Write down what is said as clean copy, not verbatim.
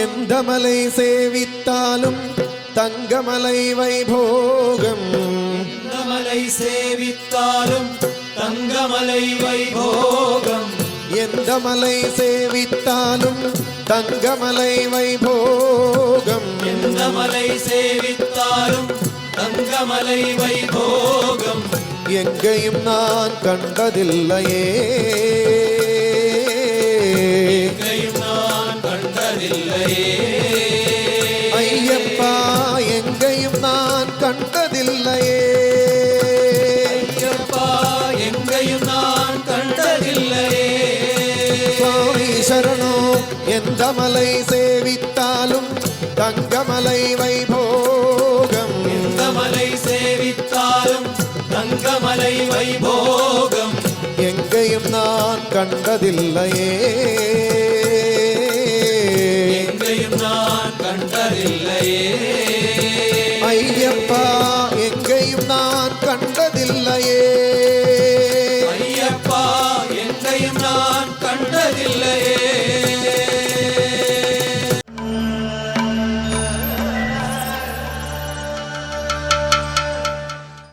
எந்த மலை சேவித்தாலும் தங்கமலை வைபோகம். எந்த மலை சேவித்தாலும் தங்கமலை வைபோகம். எந்த மலை சேவித்தாலும் தங்கமலை வைபோகம். எந்த மலை சேவித்தாலும் தங்கமலை வைபோகம். எங்கேயும் நான் கண்டதில்லையே, எங்கேயும் நான் கண்டதில்லையே. ஐயப்பா எங்கேயும் நான் கண்டதில்லையே, ஐயப்பா எங்கேயும் நான் கண்டதில்லையே. சுவாமி சரணோ. எந்த மலை சேவித்தாலும் தங்கமலை வைபோகம். எந்த மலை சேவித்தாலும் தங்கமலை வைபோகம். எங்கேயும் நான் கண்டதில்லையே, எங்கேயும் நான் கண்டதில்லையே.